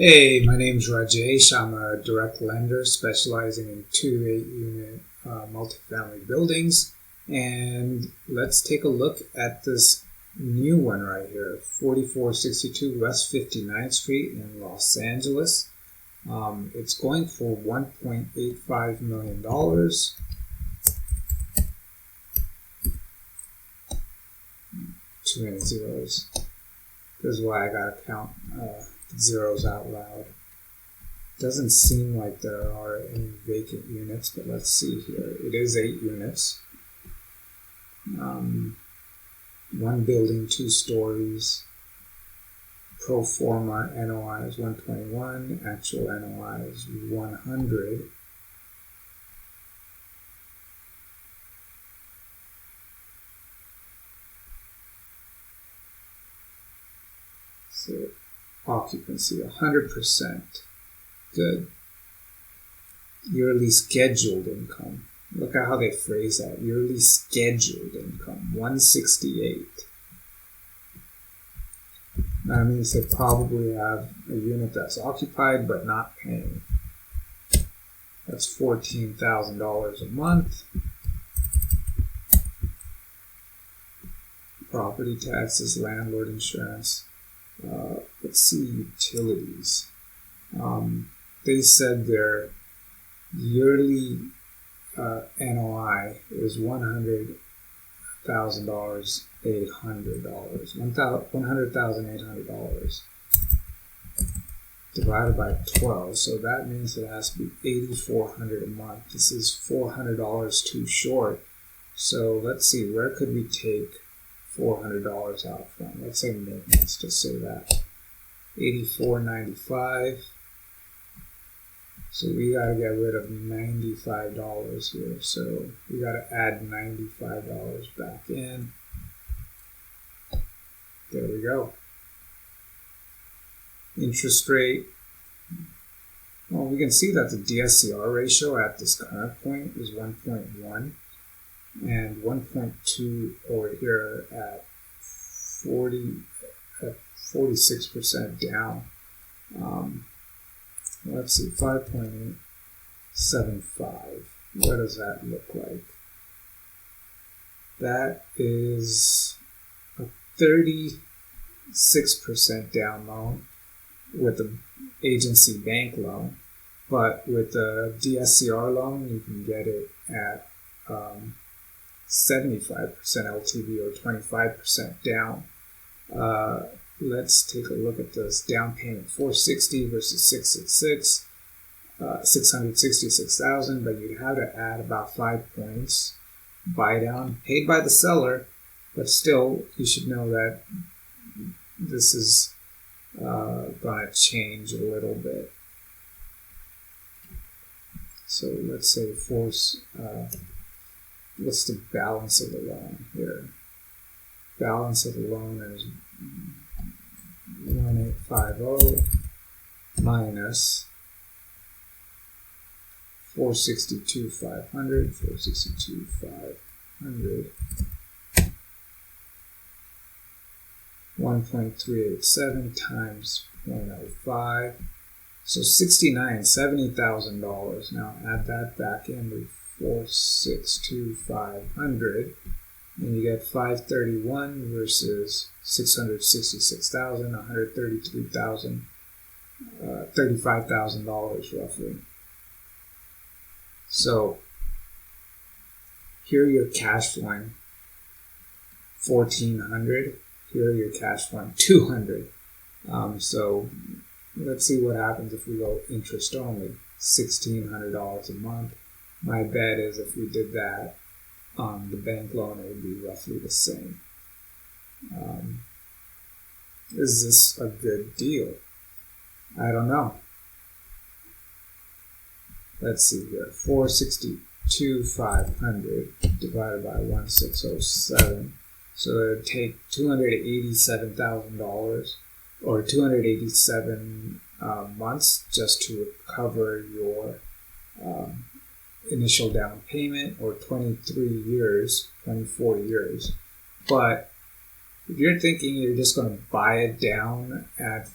Hey, my name's Rajesh. I'm a direct lender specializing in 2 to 8 unit multifamily buildings. And let's take a look at this new one right here, 4462 West 59th Street in Los Angeles. It's going for $1.85 million. Too many zeros. This is why I gotta count zeros out loud. Doesn't seem like there are any vacant units, but let's see here. It is 8 units. One building, 2 stories. Pro forma NOI is 121. Actual NOI is 100. So occupancy 100%. Good. Yearly scheduled income. Look at how they phrase that. Yearly scheduled income, 168. That means they probably have a unit that's occupied but not paying. That's $14,000 a month. Property taxes, landlord insurance. Let's see, utilities. They said their yearly NOI is $100,800. $100,800 divided by 12. So that means it has to be $8,400 a month. This is $400 too short. So let's see, where could we take $400 out from? Let's say maintenance, just say that. $84.95. So we got to get rid of $95 here. So we got to add $95 back in. There we go. Interest rate. Well, we can see that the DSCR ratio at this current point is 1.1 and 1.2 over here at 46% down. Let's see, 5.875. What does that look like? That is a 36% down loan with the agency bank loan, but with the DSCR loan, you can get it at 75% LTV or 25% down. Let's take a look at this down payment. $460 versus $666, $666,000, but you'd have to add about 5 points. Buy down paid by the seller, but still you should know that this is going to change a little bit. So let's say what's the balance of the loan here? Balance of the loan is 1850 minus 462,500, 1.387 times 0.05. So $70,000. Now add that back in with 462,500, and you get 531 versus 666,000, 133,000, $35,000 roughly. So here you're cash flowing 1,400. Here you're cash flowing 200. So let's see what happens if we go interest only, $1,600 a month. My bet is if we did that on the bank loan, it would be roughly the same. Is this a good deal? I don't know. Let's see here. 462,500 divided by 1,607. So it would take $287,000 or 287 months just to recover your initial down payment, or 24 years. But if you're thinking you're just going to buy it down at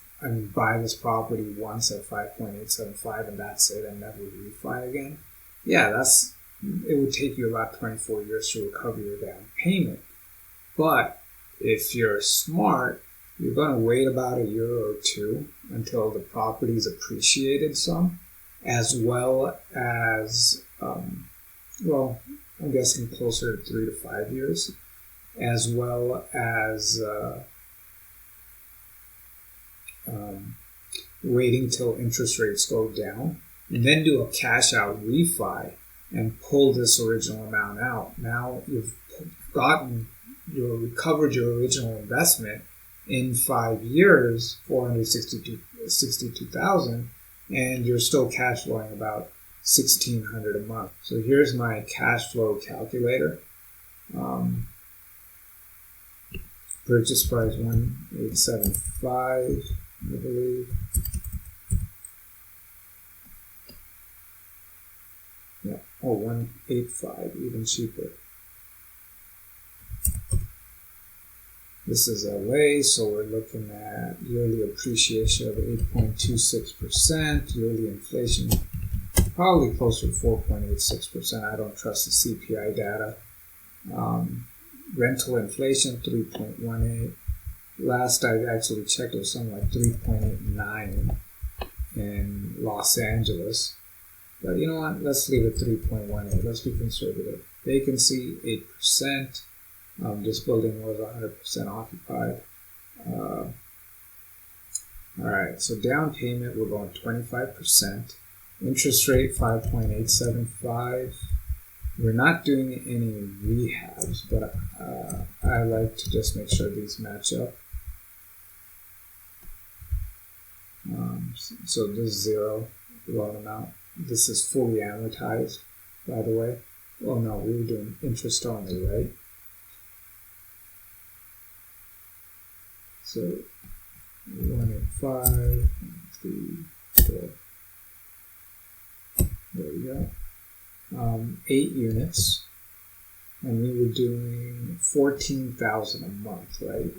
buy this property once at 5.875 and that's it and never refi again, yeah, it would take you about 24 years to recover your down payment. But if you're smart, you're going to wait about a year or two until the property is appreciated some, as well as, well, I'm guessing closer to 3 to 5 years, as well as waiting till interest rates go down, and then do a cash out refi and pull this original amount out. Now you've recovered your original investment in 5 years, $462,000, and you're still cash flowing about $1,600 a month. So here's my cash flow calculator. Purchase price 1,875, I believe. Yeah, 185, even cheaper. This is LA, so we're looking at yearly appreciation of 8.26%, yearly inflation probably closer to 4.86%. I don't trust the CPI data. Rental inflation 3.18. Last I actually checked, it was something like 3.89 in Los Angeles. But you know what? Let's leave it 3.18. Let's be conservative. Vacancy 8%. This building was 100% occupied. Alright, so down payment, we're going 25%. Interest rate 5.875. We're not doing any rehabs, but I like to just make sure these match up. So this is zero loan amount. This is fully amortized, by the way. Oh no, we were doing interest only, right? So 185, 3, 4. There we go. 8 units, and we were doing 14,000 a month, right?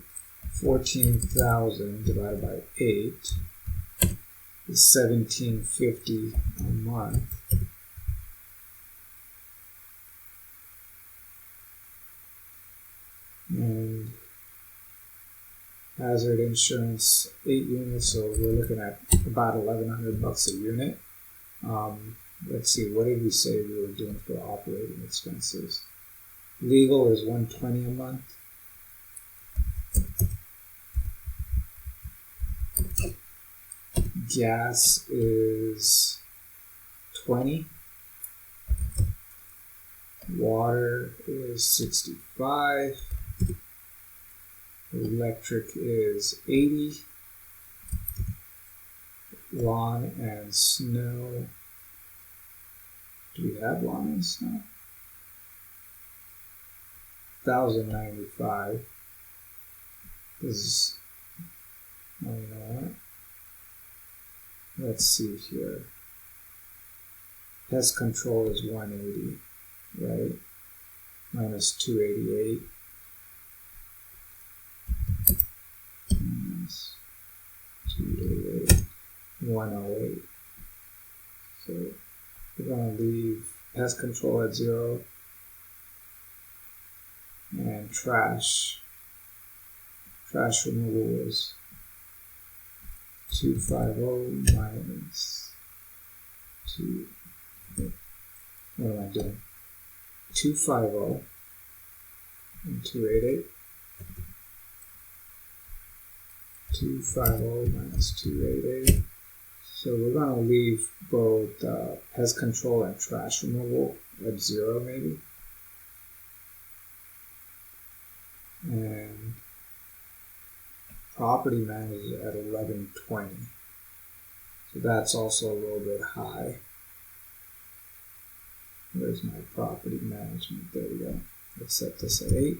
14,000 divided by 8 is 1,750 a month. And hazard insurance, 8 units, so we're looking at about $1,100 a unit. Let's see, what did we say we were doing for operating expenses? Legal is $120 a month. Gas is $20. Water is $65. Electric is $80. Lawn and snow. Do we have lawn and snow? $1,095. This is, oh, you know what? Let's see here. Pest control is $180, right? Minus $288. Minus $288. $108. So we're going to leave pest control at 0 and trash removal is 250 minus 2. What am I doing? 250 and 288. 250 minus 288. So we're going to leave both pest control and trash removal at 0 maybe. And property manager at 1120. So that's also a little bit high. Where's my property management? There we go. Let's set this at 8.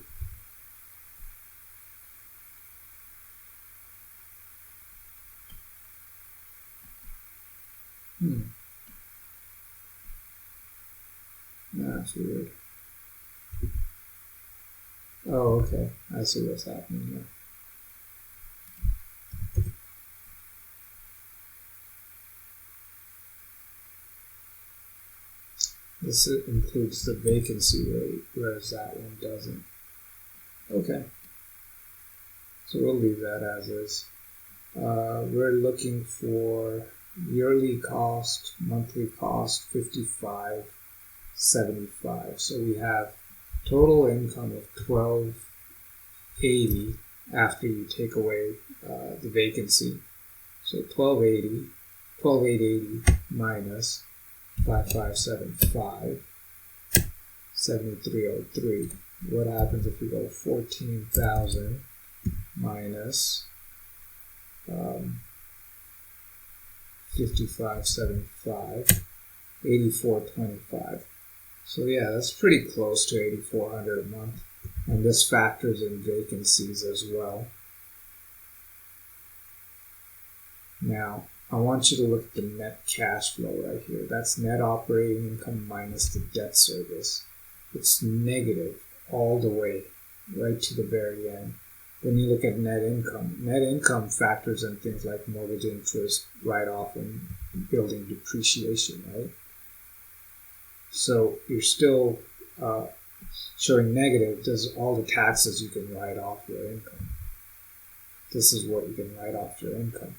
That's weird. Oh, okay. I see what's happening here. This includes the vacancy rate, whereas that one doesn't. Okay, so we'll leave that as is. We're looking for yearly cost, monthly cost, $55.75. So we have total income of $12.80 after you take away the vacancy. So $12.80 minus 5575, 7303. What happens if we go 14,000 minus 5575, 8425. So yeah, that's pretty close to 8,400 a month, and this factors in vacancies as well. Now, I want you to look at the net cash flow right here. That's net operating income minus the debt service. It's negative all the way, right to the very end. Then you look at net income. Net income factors in things like mortgage interest, write-off, and building depreciation, right? So you're still showing negative. There's all the taxes you can write off your income. This is what you can write off your income.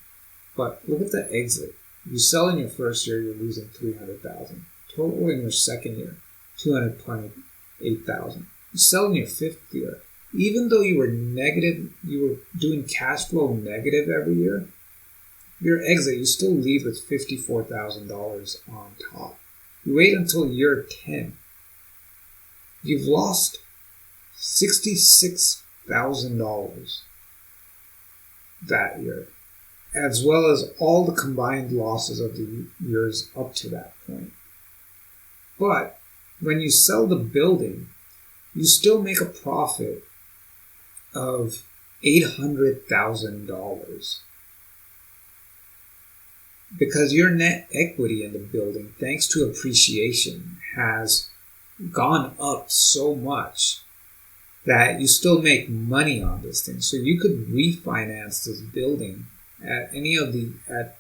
But look at the exit. You sell in your first year, you're losing $300,000. Total in your second year, $228,000. You sell in your fifth year. Even though you were negative, you were doing cash flow negative every year, your exit, you still leave with $54,000 on top. You wait until year 10. You've lost $66,000 that year, as well as all the combined losses of the years up to that point. But when you sell the building, you still make a profit of $800,000 because your net equity in the building, thanks to appreciation, has gone up so much that you still make money on this thing. So you could refinance this building at any of the, at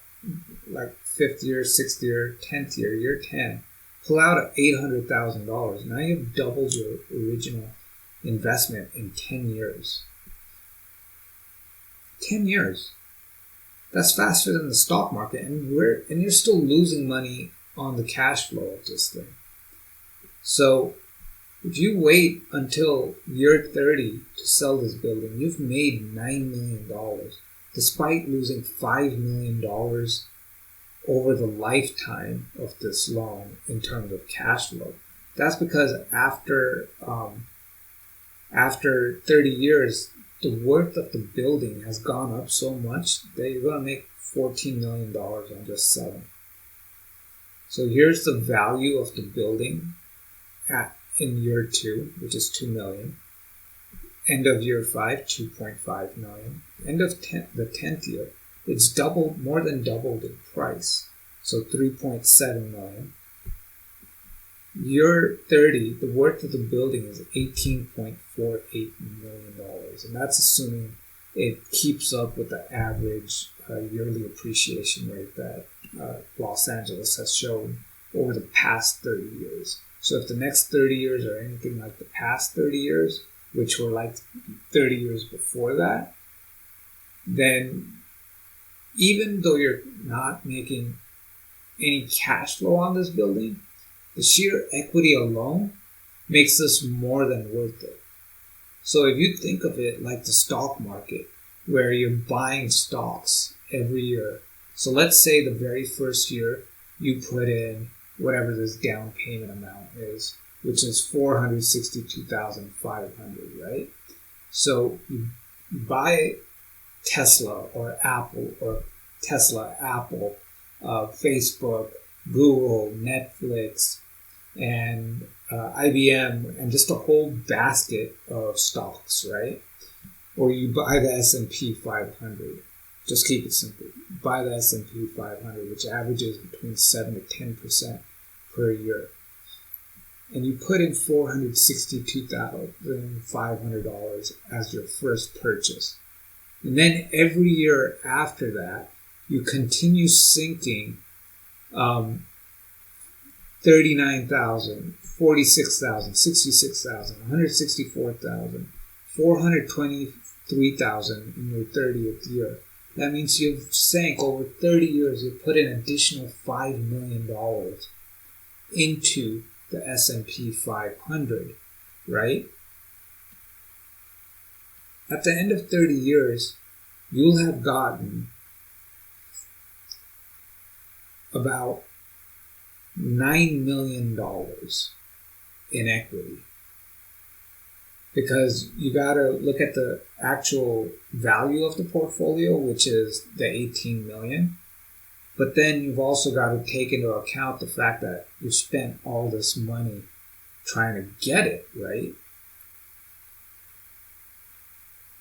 like 5th year, 6th year, 10th year, year 10, pull out $800,000. Now you've doubled your original investment in 10 years. 10 years. That's faster than the stock market, and you're still losing money on the cash flow of this thing. So if you wait until year 30 to sell this building, you've made $9 million, despite losing $5 million over the lifetime of this loan in terms of cash flow. That's because after 30 years, the worth of the building has gone up so much that you're going to make $14 million on just selling. So here's the value of the building in year 2, which is $2 million. End of year 5, $2.5 million. End of the 10th year, it's more than doubled in price. So $3.7 million. Year 30, the worth of the building is $18.48 million. And that's assuming it keeps up with the average yearly appreciation rate that Los Angeles has shown over the past 30 years. So if the next 30 years are anything like the past 30 years, which were like 30 years before that, then even though you're not making any cash flow on this building, the sheer equity alone makes this more than worth it. So if you think of it like the stock market, where you're buying stocks every year. So let's say the very first year you put in whatever this down payment amount is, which is $462,500, right? So you buy Tesla or Apple, Facebook, Google, Netflix, and IBM, and just a whole basket of stocks, right? Or you buy the S&P 500. Just keep it simple. Buy the S&P 500, which averages between 7 to 10% per year. And you put in $462,500 as your first purchase. And then every year after that, you continue sinking $39,000, $46,000, $66,000, $164,000, $423,000 in your 30th year. That means you've sank over 30 years. You've put an additional $5 million into the S&P 500, right? At the end of 30 years, you'll have gotten about $9 million in equity. Because you got to look at the actual value of the portfolio, which is the 18 million. But then you've also got to take into account the fact that you spent all this money trying to get it, right?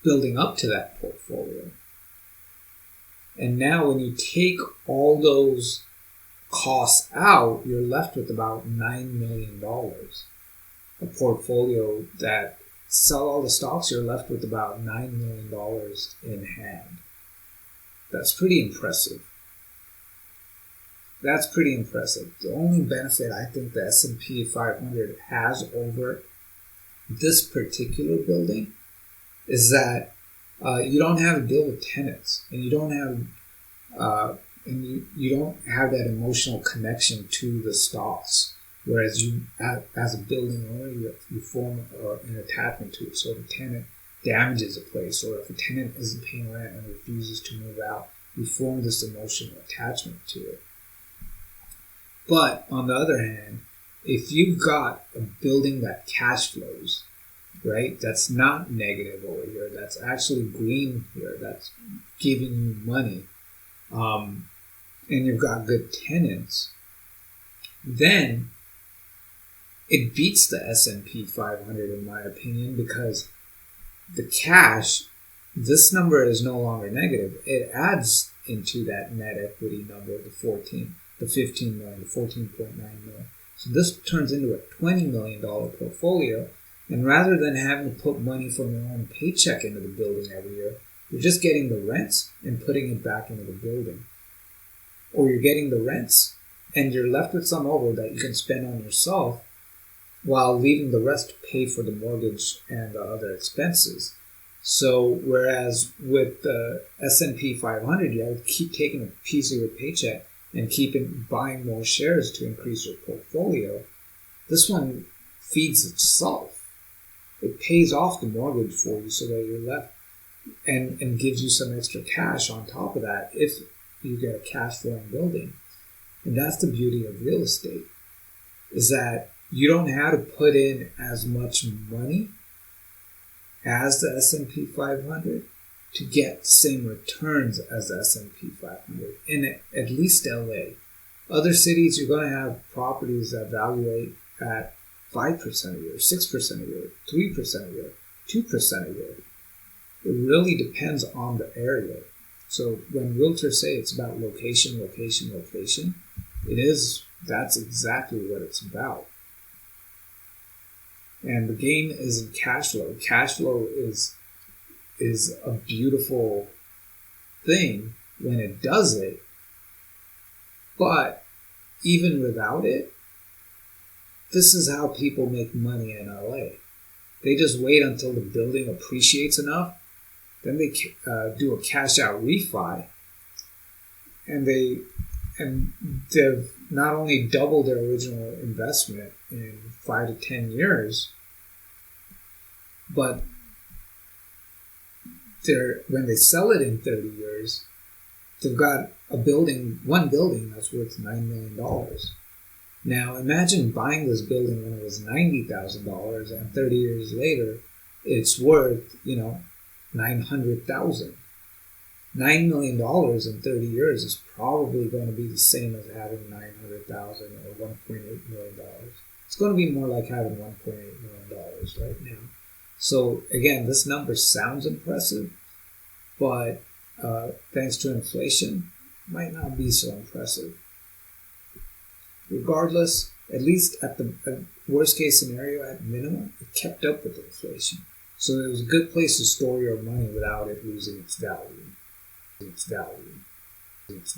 Building up to that portfolio. And now when you take all those costs out, you're left with about $9 million. A portfolio that sell all the stocks, you're left with about $9 million in hand. That's pretty impressive. That's pretty impressive. The only benefit I think the S&P 500 has over this particular building is that you don't have to deal with tenants, and you don't have you don't have that emotional connection to the stocks. Whereas you, as a building owner, you form an attachment to it. So if a tenant damages a place, or if a tenant isn't paying rent and refuses to move out, you form this emotional attachment to it. But on the other hand, if you've got a building that cash flows, right, that's not negative over here, that's actually green here, that's giving you money, and you've got good tenants, then it beats the S&P 500 in my opinion, because the cash, this number is no longer negative. It adds into that net equity number, the 15 million, the 14.9 million. So this turns into a $20 million portfolio. And rather than having to put money from your own paycheck into the building every year, you're just getting the rents and putting it back into the building. Or you're getting the rents and you're left with some over that you can spend on yourself, while leaving the rest to pay for the mortgage and the other expenses. So whereas with the S&P 500, you have to keep taking a piece of your paycheck and keep buying more shares to increase your portfolio, this one feeds itself. It pays off the mortgage for you so that you're left and gives you some extra cash on top of that if you get a cash flowing building. And that's the beauty of real estate, is that you don't have to put in as much money as the S&P 500 to get the same returns as the S&P 500 in at least LA. Other cities, you're going to have properties that valuate at 5% a year, 6% a year, 3% a year, 2% a year. It really depends on the area. So when realtors say it's about location, location, location, that's exactly what it's about. And the game is in cash flow. Cash flow is a beautiful thing when it does it, but even without it, this is how people make money in LA. They just wait until the building appreciates enough, then they do a cash out refi, and they've not only doubled their original investment in 5 to 10 years, but when they sell it in 30 years, they've got one building that's worth $9 million. Now imagine buying this building when it was $90,000, and 30 years later, it's worth, $900,000. $9 million in 30 years is probably going to be the same as having $900,000 or $1.8 million. It's going to be more like having $1.8 million right now. So again, this number sounds impressive, but thanks to inflation, might not be so impressive. Regardless, at least at the worst case scenario, at minimum, it kept up with inflation. So it was a good place to store your money without it losing its value.